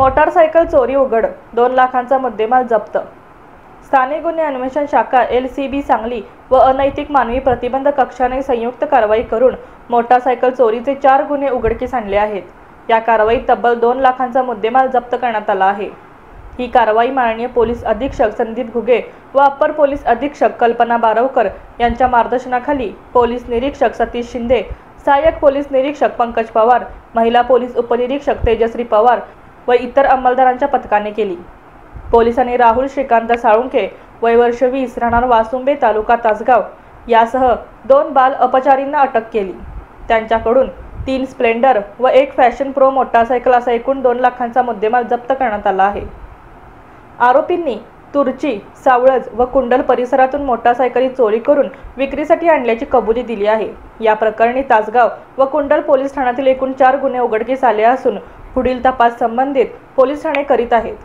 Motorcycle चोरी उघड, 2 लाखांचा मुद्देमाल जप्त। स्थानिक गुन्हे अन्वेषण शाखा LCB सांगली व अनैतिक मानवी प्रतिबंध कक्षाने संयुक्त कारवाई करून मोटारसायकल चोरीचे 4 गुन्हे उघडकीस आणले आहेत। या कारवाईत तब्बल 2 लाखांचा मुद्देमाल जप्त करण्यात आला आहे। ही कारवाई माननीय पोलीस अधीक्षक संदीप घुगे व अप्पर पोलीस अधीक्षक कल्पना बारवकर यांच्या मार्गदर्शनाखाली पोलीस निरीक्षक सतीश शिंदे, सहाय्यक पोलीस निरीक्षक पंकज पवार, महिला पोलीस उपनिरीक्षक तेजश्री पवार व इतर अंमलदारांच्या पथकाने केली। पोलिसांनी राहुल श्रीकांत साळुंखे वय वर्ष 20 राहणार वासुंबे तालुका तासगाव यासह 2 बाल अपचारींना अटक केली। त्यांच्याकडून 3 स्प्लेंडर व 1 फॅशन प्रो मोटारसायकल असा एकूण 2 लाखांचा मुद्देमाल जप्त करण्यात आला आहे। आरोपींनी तुर्ची, सावळज व कुंडल परिसरातून मोटारसायकली चोरी करून विक्रीसाठी आणल्याची कबुली दिली आहे। या प्रकरणी तासगाव व कुंडल पोलीस ठाण्यातील एकूण 4 गुन्हे उघडकीस आले असून पुढील तपास संबंधित पोलीस ठाणे करीत आहेत।